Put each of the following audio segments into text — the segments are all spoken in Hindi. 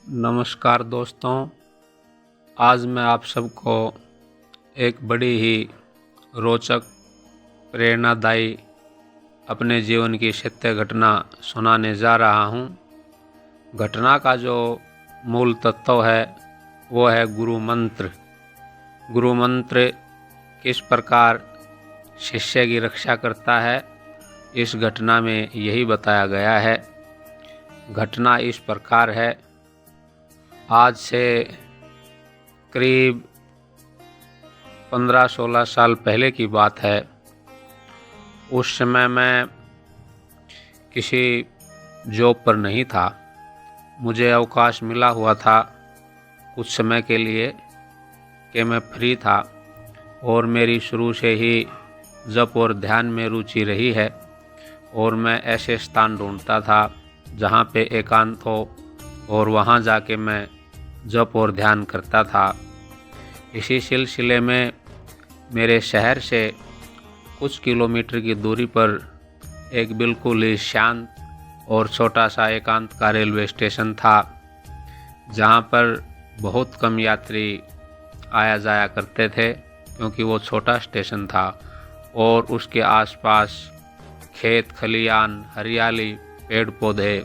नमस्कार दोस्तों। आज मैं आप सबको एक बड़ी ही रोचक, प्रेरणादायी अपने जीवन की सत्य घटना सुनाने जा रहा हूँ। घटना का जो मूल तत्व है वो है गुरु मंत्र। गुरु मंत्र किस प्रकार शिष्य की रक्षा करता है, इस घटना में यही बताया गया है। घटना इस प्रकार है। आज से करीब 15-16 साल पहले की बात है। उस समय मैं किसी जॉब पर नहीं था। मुझे अवकाश मिला हुआ था कुछ समय के लिए कि मैं फ्री था, और मेरी शुरू से ही जप और ध्यान में रुचि रही है। और मैं ऐसे स्थान ढूंढता था जहाँ पे एकांत हो, और वहाँ जाके मैं जप और ध्यान करता था। इसी सिलसिले में मेरे शहर से कुछ किलोमीटर की दूरी पर एक बिल्कुल ही शांत और छोटा सा एकांत का रेलवे स्टेशन था, जहाँ पर बहुत कम यात्री आया जाया करते थे, क्योंकि वो छोटा स्टेशन था और उसके आसपास खेत खलियान, हरियाली, पेड़ पौधे,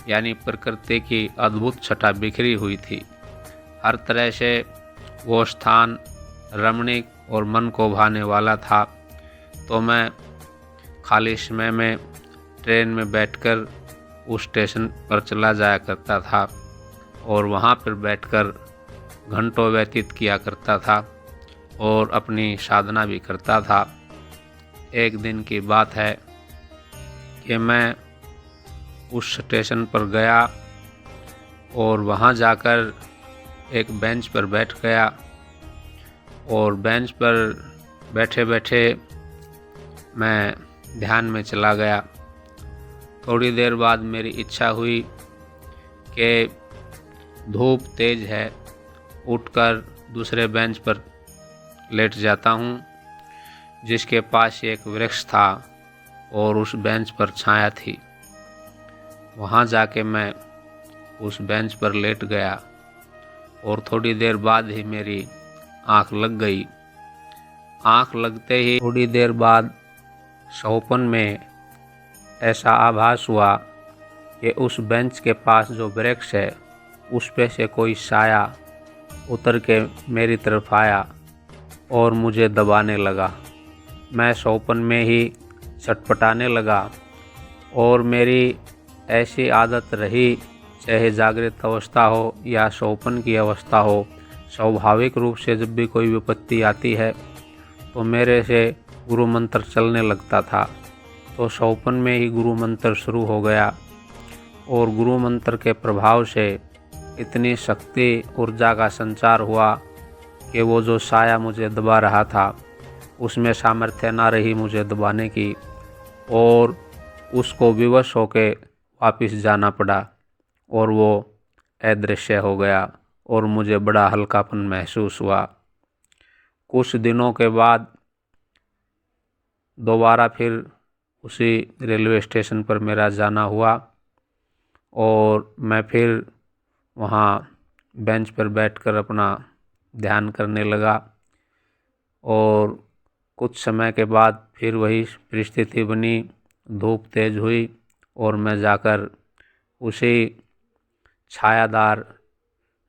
यानी प्रकृति की अद्भुत छटा बिखरी हुई थी। हर तरह से वो स्थान रमणीक और मन को भाने वाला था। तो मैं खाली समय में ट्रेन में बैठकर उस स्टेशन पर चला जाया करता था और वहाँ पर बैठकर घंटों व्यतीत किया करता था और अपनी साधना भी करता था। एक दिन की बात है कि मैं उस स्टेशन पर गया और वहाँ जाकर एक बेंच पर बैठ गया, और बेंच पर बैठे बैठे मैं ध्यान में चला गया। थोड़ी देर बाद मेरी इच्छा हुई कि धूप तेज है, उठकर दूसरे बेंच पर लेट जाता हूँ, जिसके पास एक वृक्ष था और उस बेंच पर छाया थी। वहाँ जाके मैं उस बेंच पर लेट गया और थोड़ी देर बाद ही मेरी आँख लग गई। आँख लगते ही थोड़ी देर बाद सौपन में ऐसा आभास हुआ कि उस बेंच के पास जो वृक्ष है उस पे से कोई साया उतर के मेरी तरफ आया और मुझे दबाने लगा। मैं सौपन में ही छटपटाने लगा, और मेरी ऐसी आदत रही, चाहे जागृत अवस्था हो या सौपन की अवस्था हो, स्वाभाविक रूप से जब भी कोई विपत्ति आती है तो मेरे से गुरु मंत्र चलने लगता था। तो सौपन में ही गुरु मंत्र शुरू हो गया, और गुरु मंत्र के प्रभाव से इतनी शक्ति, ऊर्जा का संचार हुआ कि वो जो साया मुझे दबा रहा था उसमें सामर्थ्य ना रही मुझे दबाने की, और उसको विवश होके वापस जाना पड़ा और वो अदृश्य हो गया और मुझे बड़ा हल्कापन महसूस हुआ। कुछ दिनों के बाद दोबारा फिर उसी रेलवे स्टेशन पर मेरा जाना हुआ, और मैं फिर वहाँ बेंच पर बैठकर अपना ध्यान करने लगा। और कुछ समय के बाद फिर वही परिस्थिति बनी, धूप तेज हुई और मैं जाकर उसी छायादार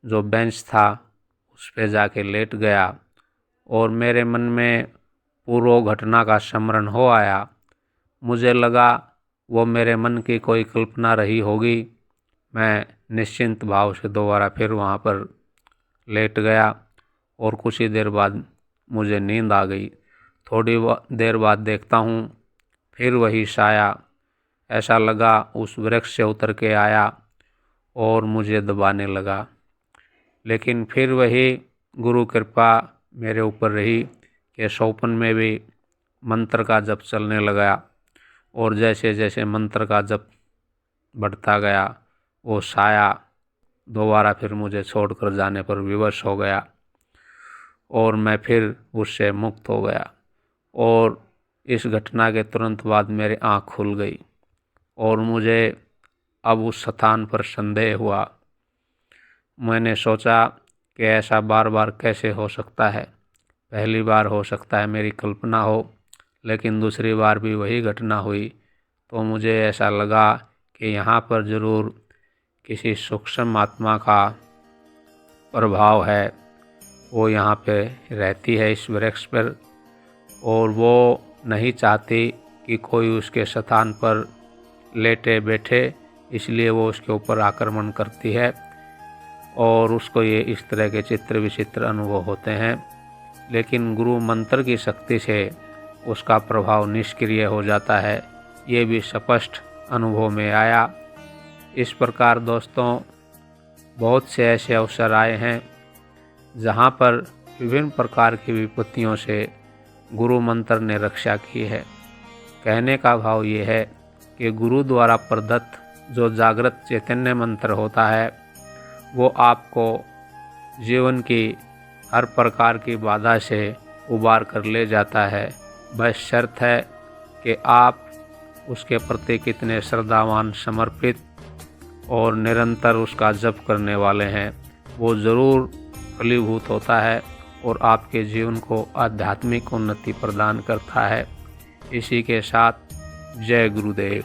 जो बेंच था उस पे जाके लेट गया, और मेरे मन में पूर्व घटना का स्मरण हो आया। मुझे लगा वो मेरे मन की कोई कल्पना रही होगी। मैं निश्चिंत भाव से दोबारा फिर वहाँ पर लेट गया और कुछ ही देर बाद मुझे नींद आ गई। थोड़ी देर बाद देखता हूँ फिर वही साया, ऐसा लगा उस वृक्ष से उतर के आया और मुझे दबाने लगा। लेकिन फिर वही गुरु कृपा मेरे ऊपर रही कि सौपन में भी मंत्र का जप चलने लगा, और जैसे जैसे मंत्र का जप बढ़ता गया वो साया दोबारा फिर मुझे छोड़कर जाने पर विवश हो गया, और मैं फिर उससे मुक्त हो गया। और इस घटना के तुरंत बाद मेरी आँख खुल गई और मुझे अब उस स्थान पर संदेह हुआ मैंने सोचा कि ऐसा बार बार कैसे हो सकता है। पहली बार हो सकता है मेरी कल्पना हो, लेकिन दूसरी बार भी वही घटना हुई। तो मुझे ऐसा लगा कि यहाँ पर ज़रूर किसी सूक्ष्म आत्मा का प्रभाव है। वो यहाँ पे रहती है इस वृक्ष पर, और वो नहीं चाहती कि कोई उसके स्थान पर लेटे बैठे, इसलिए वो उसके ऊपर आक्रमण करती है और उसको ये इस तरह के चित्र विचित्र अनुभव होते हैं। लेकिन गुरु मंत्र की शक्ति से उसका प्रभाव निष्क्रिय हो जाता है। ये भी स्पष्ट अनुभव में आया। इस प्रकार दोस्तों, बहुत से ऐसे अवसर आए हैं जहाँ पर विभिन्न प्रकार की विपत्तियों से गुरु मंत्र ने रक्षा की है। कहने का भाव ये है कि गुरु द्वारा प्रदत्त जो जागृत चैतन्य मंत्र होता है, वो आपको जीवन की हर प्रकार की बाधा से उबार कर ले जाता है। बस शर्त है कि आप उसके प्रति कितने श्रद्धावान, समर्पित और निरंतर उसका जप करने वाले हैं। वो ज़रूर फलीभूत होता है और आपके जीवन को आध्यात्मिक उन्नति प्रदान करता है। इसी के साथ जय गुरुदेव।